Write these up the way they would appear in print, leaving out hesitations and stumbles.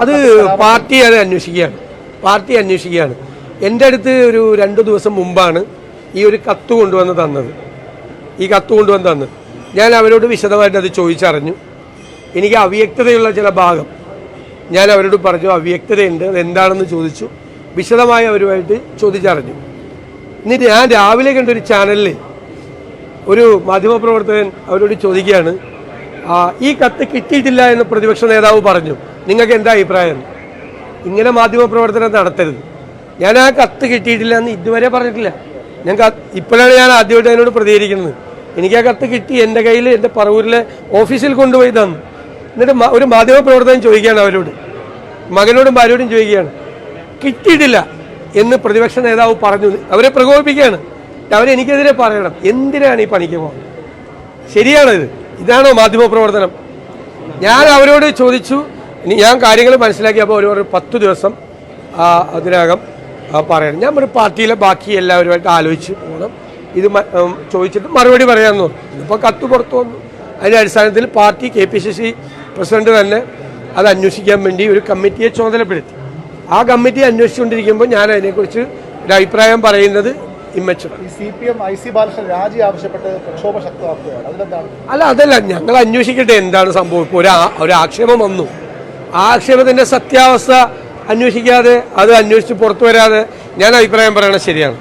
അത് പാർട്ടി അന്വേഷിക്കുകയാണ്. എൻ്റെ അടുത്ത് ഒരു 2 ദിവസം മുമ്പാണ് ഈ ഒരു കത്ത് കൊണ്ടുവന്ന് തന്നത്. ഞാൻ അവരോട് വിശദമായിട്ട് അത് ചോദിച്ചറിഞ്ഞു. എനിക്ക് അവ്യക്തതയുള്ള ചില ഭാഗം ഞാൻ അവരോട് പറഞ്ഞു, അവ്യക്തതയുണ്ട്, അതെന്താണെന്ന് ചോദിച്ചു. വിശദമായി അവരുമായിട്ട് ചോദിച്ചറിഞ്ഞു. എന്നിട്ട് ഞാൻ രാവിലെ കണ്ടൊരു ചാനലിൽ ഒരു മാധ്യമപ്രവർത്തകൻ അവരോട് ചോദിക്കുകയാണ്, ഈ കത്ത് കിട്ടിയിട്ടില്ല എന്ന് പ്രതിപക്ഷ നേതാവ് പറഞ്ഞു, നിങ്ങൾക്ക് എന്താ അഭിപ്രായം? ഇങ്ങനെ മാധ്യമപ്രവർത്തനം നടത്തരുത്. ഞാൻ ആ കത്ത് കിട്ടിയിട്ടില്ല എന്ന് ഇതുവരെ പറഞ്ഞിട്ടില്ല. ഇപ്പോഴാണ് ഞാൻ ആദ്യമായിട്ട് അതിനോട് പ്രതികരിക്കുന്നത്. എനിക്ക് ആ കത്ത് കിട്ടി, എൻ്റെ കയ്യിൽ എൻ്റെ പറവൂരിലെ ഓഫീസിൽ കൊണ്ടുപോയി തന്നു. എന്നിട്ട് ഒരു മാധ്യമപ്രവർത്തകൻ ചോദിക്കുകയാണ് അവരോട്, മകനോടും ഭാര്യയോടും ചോദിക്കുകയാണ്, കിട്ടിയിട്ടില്ല എന്ന് പ്രതിപക്ഷ നേതാവ് പറഞ്ഞു. അവരെ പ്രകോപിപ്പിക്കുകയാണ്. അവരെനിക്കെതിരെ പറയണം, എന്തിനാണ് ഈ പണിക്ക് പോകുന്നത്? ശരിയാണിത്? ഇതാണോ മാധ്യമപ്രവർത്തനം? ഞാൻ അവരോട് ചോദിച്ചു, ഞാൻ കാര്യങ്ങൾ മനസ്സിലാക്കിയപ്പോൾ ഒരു 10 ദിവസം അതിനകം പറയണം. ഞാൻ ഒരു പാർട്ടിയിലെ ബാക്കി എല്ലാവരുമായിട്ട് ആലോചിച്ച് പോകണം, ഇത് ചോദിച്ചിട്ട് മറുപടി പറയാമെന്ന് പറഞ്ഞു. ഇപ്പോൾ കത്ത് പുറത്തു വന്നു. അതിൻ്റെ അടിസ്ഥാനത്തിൽ പാർട്ടി KPCC പ്രസിഡന്റ് തന്നെ അത് അന്വേഷിക്കാൻ വേണ്ടി ഒരു കമ്മിറ്റിയെ ചുമതലപ്പെടുത്തി. ആ കമ്മിറ്റി അന്വേഷിച്ചുകൊണ്ടിരിക്കുമ്പോൾ ഞാൻ അതിനെക്കുറിച്ച് ഒരു അഭിപ്രായം പറയുന്നത് അതല്ല, ഞങ്ങൾ അന്വേഷിക്കട്ടെ എന്താണ് സംഭവം. ഇപ്പോൾ ഒരു ആക്ഷേപം വന്നു, ആക്ഷേപത്തിന്റെ സത്യാവസ്ഥ അന്വേഷിക്കാതെ, അത് അന്വേഷിച്ച് പുറത്തു വരാതെ ഞാൻ അഭിപ്രായം പറയണത് ശരിയാണ്.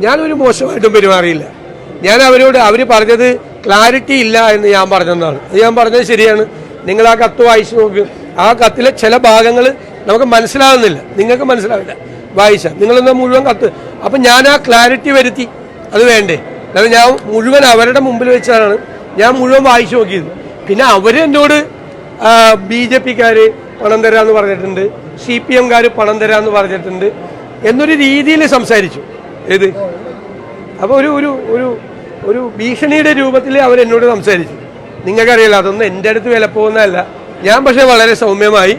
ഞാനൊരു മോശമായിട്ടും പെരുമാറിയില്ല. ഞാൻ അവർ പറഞ്ഞത് ക്ലാരിറ്റി ഇല്ല എന്ന് ഞാൻ പറഞ്ഞതാണ്. അത് ഞാൻ പറഞ്ഞത് ശരിയാണ്. നിങ്ങൾ ആ കത്ത് വായിച്ചു നോക്കും. ആ കത്തിലെ ചില ഭാഗങ്ങൾ നമുക്ക് മനസ്സിലാവുന്നില്ല, നിങ്ങൾക്ക് മനസ്സിലാവില്ല. വായിച്ചാൽ നിങ്ങളെന്താ മുഴുവൻ കത്ത്. അപ്പം ഞാൻ ആ ക്ലാരിറ്റി വരുത്തി. അത് വേണ്ടേ? അതായത് ഞാൻ മുഴുവൻ അവരുടെ മുമ്പിൽ വെച്ചാണ് ഞാൻ മുഴുവൻ വായിച്ചു നോക്കിയത്. പിന്നെ അവരെന്നോട് BJP-ക്കാർ പണം തരാമെന്ന് പറഞ്ഞിട്ടുണ്ട്, CPM-കാർ പണം തരാമെന്ന് പറഞ്ഞിട്ടുണ്ട് എന്നൊരു രീതിയിൽ സംസാരിച്ചു. ഏത് അപ്പോൾ ഒരു ഭീഷണിയുടെ രൂപത്തിൽ അവരെന്നോട് സംസാരിച്ചു. നിങ്ങൾക്കറിയില്ല, അതൊന്നും എൻ്റെ അടുത്ത് വില പോകുന്നതല്ല. ഞാൻ പക്ഷേ വളരെ സൗമ്യമായി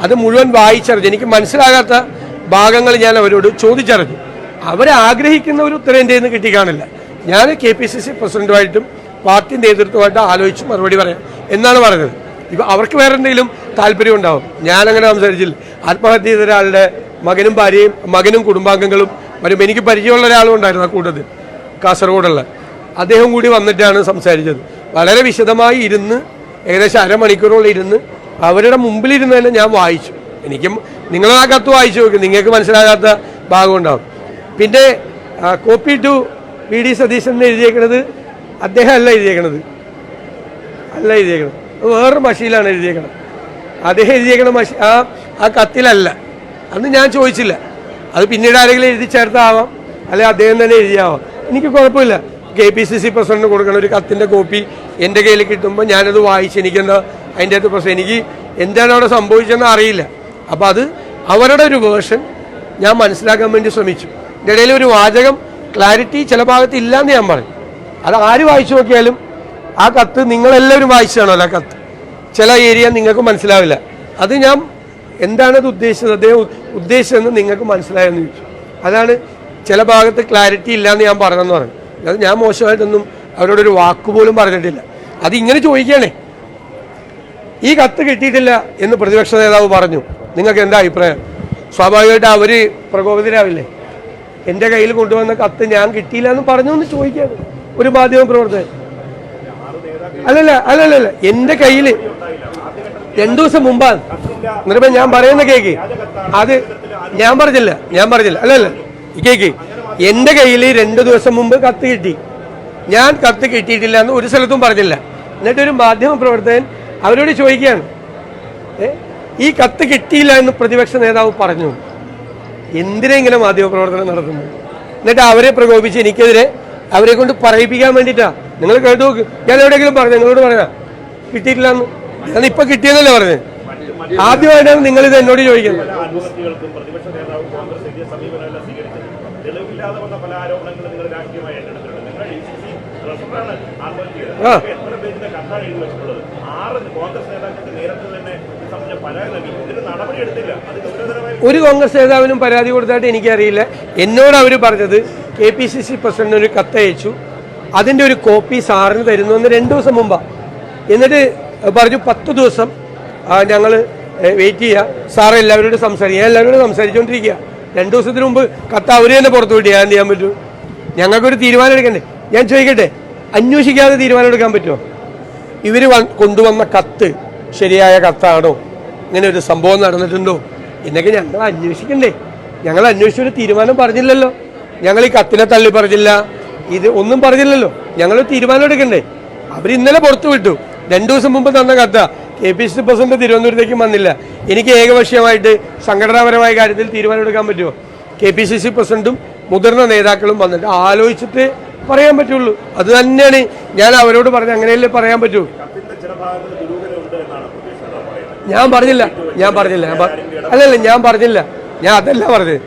അത് മുഴുവൻ വായിച്ചറിഞ്ഞു. എനിക്ക് മനസ്സിലാകാത്ത ഭാഗങ്ങൾ ഞാൻ അവരോട് ചോദിച്ചറിഞ്ഞു. അവരാഗ്രഹിക്കുന്ന ഒരു ഉത്തരം എൻ്റെ നിന്ന് കിട്ടിക്കാണില്ല. ഞാൻ KPCC പ്രസിഡന്റുമായിട്ടും പാർട്ടി നേതൃത്വമായിട്ടും ആലോചിച്ച് മറുപടി പറയാം എന്നാണ് പറഞ്ഞത്. ഇപ്പം അവർക്ക് വേറെ എന്തെങ്കിലും താല്പര്യം ഉണ്ടാവും. ഞാനങ്ങനെ സംസാരിച്ചില്ല. ആത്മഹത്യ ചെയ്ത ഒരാളുടെ മകനും ഭാര്യയും, മകനും കുടുംബാംഗങ്ങളും വരുമ്പോൾ എനിക്ക് പരിചയമുള്ള ഒരാളും ഉണ്ടായിരുന്നു ആ കൂട്ടത്തിൽ, കാസർഗോഡുള്ള അദ്ദേഹം കൂടി വന്നിട്ടാണ് സംസാരിച്ചത്. വളരെ വിശദമായി ഇരുന്ന് ഏകദേശം അരമണിക്കൂറോളം ഇരുന്ന് അവരുടെ മുമ്പിലിരുന്ന് തന്നെ ഞാൻ വായിച്ചു. എനിക്കും നിങ്ങൾ ആ കത്ത് വായിച്ചു നോക്കും, നിങ്ങൾക്ക് മനസ്സിലാകാത്ത ഭാഗം ഉണ്ടാവും. പിന്നെ കോപ്പി ടു VD സതീശൻ എഴുതിയേക്കണത് അദ്ദേഹം അല്ല എഴുതിയേക്കണത്, വേറൊരു മഷിയിലാണ് എഴുതിയേക്കണത്. അദ്ദേഹം എഴുതിയേക്കണ മഷി ആ കത്തിലല്ല. അന്ന് ഞാൻ ചോദിച്ചില്ല. അത് പിന്നീട് ആരെങ്കിലും എഴുതി ചേർത്താവാം, അല്ലെ അദ്ദേഹം തന്നെ എഴുതിയാവാം. എനിക്ക് കുഴപ്പമില്ല. KPCC പ്രസിഡന്റിന് കൊടുക്കണ ഒരു കത്തിൻ്റെ കോപ്പി എൻ്റെ കയ്യിൽ കിട്ടുമ്പോൾ ഞാനത് വായിച്ച് എനിക്കെന്താ അതിൻ്റെ അകത്ത് പ്രശ്നം, എനിക്ക് എന്താണ് അവിടെ സംഭവിച്ചതെന്ന് അറിയില്ല. അപ്പോൾ അത് അവരുടെ ഒരു വേർഷൻ ഞാൻ മനസ്സിലാക്കാൻ വേണ്ടി ശ്രമിച്ചു. എൻ്റെ ഇടയിൽ ഒരു വാചകം ക്ലാരിറ്റി ചില ഭാഗത്ത് ഇല്ലയെന്ന് ഞാൻ പറയും. അത് ആര് വായിച്ചു നോക്കിയാലും ആ കത്ത് നിങ്ങളെല്ലാവരും വായിച്ചാണല്ലോ. ആ കത്ത് ചില ഏരിയ നിങ്ങൾക്ക് മനസ്സിലാവില്ല. അത് ഞാൻ എന്താണത് ഉദ്ദേശിച്ചത്, അദ്ദേഹം ഉദ്ദേശിച്ചതെന്ന് നിങ്ങൾക്ക് മനസ്സിലായെന്ന് ചോദിച്ചു. അതാണ് ചില ഭാഗത്ത് ക്ലാരിറ്റി ഇല്ലയെന്ന് ഞാൻ പറഞ്ഞതെന്ന് പറഞ്ഞു. അത് ഞാൻ മോശമായിട്ടൊന്നും അവരോടൊരു വാക്കുപോലും പറഞ്ഞിട്ടില്ല. അതിങ്ങനെ ചോദിക്കുകയാണേ, ഈ കത്ത് കിട്ടിയിട്ടില്ല എന്ന് പ്രതിപക്ഷ നേതാവ് പറഞ്ഞു, നിങ്ങൾക്ക് എന്താ അഭിപ്രായം? സ്വാഭാവികമായിട്ട് അവർ പ്രകോപിതരാവില്ലേ? എൻ്റെ കയ്യിൽ കൊണ്ടുവന്ന കത്ത് ഞാൻ കിട്ടിയില്ല എന്ന് പറഞ്ഞു എന്ന് ചോദിക്കുകയാണ് ഒരു മാധ്യമ പ്രവർത്തകൻ. അല്ലല്ല എൻ്റെ കയ്യിൽ 2 ദിവസം മുമ്പാണ്. എന്നിട്ട് ഞാൻ പറയുന്ന കേക്ക്, അത് ഞാൻ പറഞ്ഞില്ല. അല്ലല്ല കേക്ക്, എൻ്റെ കയ്യിൽ 2 ദിവസം മുമ്പ് കത്ത് കിട്ടി. ഞാൻ കത്ത് കിട്ടിയിട്ടില്ല എന്ന് ഒരു സ്ഥലത്തും പറഞ്ഞില്ല. എന്നിട്ടൊരു മാധ്യമ പ്രവർത്തകൻ അവരോട് ചോദിക്കുകയാണ്, ഈ കത്ത് കിട്ടിയില്ല എന്ന് പ്രതിപക്ഷ നേതാവ് പറഞ്ഞു. എന്തിനാ ഇങ്ങനെ മാധ്യമപ്രവർത്തനം നടത്തുന്നു? എന്നിട്ട് അവരെ പ്രകോപിച്ച് എനിക്കെതിരെ അവരെ കൊണ്ട് പറയിപ്പിക്കാൻ വേണ്ടിയിട്ടാണ്. നിങ്ങൾ കേട്ടു നോക്ക്. ഞാൻ എവിടെയെങ്കിലും പറഞ്ഞു നിങ്ങളോട് പറയാം കിട്ടിയിട്ടില്ല എന്ന്? ഞാൻ ഇപ്പം കിട്ടിയെന്നല്ലേ പറഞ്ഞത്. ആദ്യമായിട്ടാണ് നിങ്ങളിത് എന്നോട് ചോദിക്കുന്നത്. ആ ഒരു കോൺഗ്രസ് നേതാവിനും പരാതി കൊടുത്തായിട്ട് എനിക്കറിയില്ല. എന്നോട് അവർ പറഞ്ഞത് KPCC പ്രസിഡന്റിന് ഒരു കത്തയച്ചു, അതിൻ്റെ ഒരു കോപ്പി സാറിന് തരുന്നു എന്ന് 2 ദിവസം മുമ്പാണ്. എന്നിട്ട് പറഞ്ഞു 10 ദിവസം ഞങ്ങൾ വെയിറ്റ് ചെയ്യുക, സാറ് എല്ലാവരോടും സംസാരിക്കുക. ഞാൻ എല്ലാവരോടും സംസാരിച്ചുകൊണ്ടിരിക്കുക. 2 ദിവസത്തിന് മുമ്പ് കത്ത് അവർ തന്നെ പുറത്തു വിട്ട് ഞാൻ ചെയ്യാൻ പറ്റുമോ? ഞങ്ങൾക്കൊരു തീരുമാനം എടുക്കണ്ടേ? ഞാൻ ചോദിക്കട്ടെ, അന്വേഷിക്കാതെ തീരുമാനം എടുക്കാൻ പറ്റുമോ? ഇവർ കൊണ്ടുവന്ന കത്ത് ശരിയായ കത്താണോ? ഇങ്ങനെ ഒരു സംഭവം നടന്നിട്ടുണ്ടോ എന്നൊക്കെ ഞങ്ങൾ അന്വേഷിക്കണ്ടേ? ഞങ്ങൾ അന്വേഷിച്ചൊരു തീരുമാനം പറഞ്ഞില്ലല്ലോ. ഞങ്ങൾ ഈ കത്തിനെ തള്ളി പറഞ്ഞില്ല, ഇത് ഒന്നും പറഞ്ഞില്ലല്ലോ. ഞങ്ങൾ തീരുമാനം എടുക്കണ്ടേ? അവർ ഇന്നലെ പുറത്തു വിട്ടു. 2 ദിവസം മുമ്പ് തന്ന കത്ത KPCC പ്രസിഡന്റ് തിരുവനന്തപുരത്തേക്കും വന്നില്ല. എനിക്ക് ഏകപക്ഷീയമായിട്ട് സംഘടനാപരമായ കാര്യത്തിൽ തീരുമാനം എടുക്കാൻ പറ്റുമോ? KPCC പ്രസിഡന്റും മുതിർന്ന നേതാക്കളും വന്നിട്ട് ആലോചിച്ചിട്ട് പറയാൻ പറ്റുള്ളൂ. അത് തന്നെയാണ് ഞാൻ അവരോട് പറഞ്ഞത്. അങ്ങനെയല്ലേ പറയാൻ പറ്റൂ? ഞാൻ പറഞ്ഞില്ല അല്ലല്ല, ഞാൻ പറഞ്ഞില്ല. ഞാൻ അതല്ല പറഞ്ഞത്.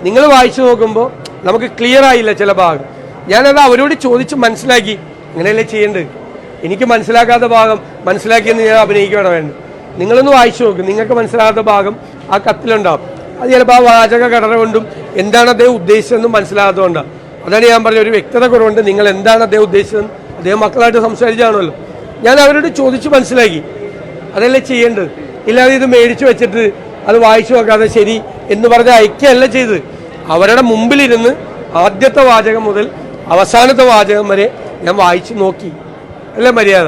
നിങ്ങൾ വായിച്ചു നോക്കുമ്പോൾ നമുക്ക് ക്ലിയർ ആയില്ല ചില ഭാഗം. ഞാനത് അവരോട് ചോദിച്ച് മനസ്സിലാക്കി. അങ്ങനെയല്ലേ ചെയ്യേണ്ടത്? എനിക്ക് മനസ്സിലാക്കാത്ത ഭാഗം മനസ്സിലാക്കിയെന്ന് ഞാൻ അഭിനയിക്കുകയാണ് വേണ്ടത്. നിങ്ങളൊന്ന് വായിച്ചു നോക്കും, നിങ്ങൾക്ക് മനസ്സിലാകാത്ത ഭാഗം ആ കത്തിലുണ്ടാവും. അത് ചിലപ്പോൾ ആ വാചക ഘടന കൊണ്ടും എന്താണ് അദ്ദേഹം ഉദ്ദേശിച്ചതെന്നും മനസ്സിലാകാത്തതുകൊണ്ടാണ്. അതാണ് ഞാൻ പറഞ്ഞ ഒരു വ്യക്തത കുറവുണ്ട്. നിങ്ങൾ എന്താണ് അദ്ദേഹം ഉദ്ദേശിച്ചതെന്ന് അദ്ദേഹം മക്കളായിട്ട് സംസാരിച്ചാണല്ലോ. ഞാൻ അവരോട് ചോദിച്ച് മനസ്സിലാക്കി. അതല്ലേ ചെയ്യേണ്ടത്? ഇല്ലാതെ ഇത് മേടിച്ചു വെച്ചിട്ട് അത് വായിച്ചു നോക്കാതെ ശരി എന്ന് പറഞ്ഞ് അയക്കുകയല്ല ചെയ്തത്. അവരുടെ മുമ്പിലിരുന്ന് ആദ്യത്തെ വാചകം മുതൽ അവസാനത്തെ വാചകം വരെ ഞാൻ വായിച്ചു നോക്കി. അല്ലേ മര്യാദ?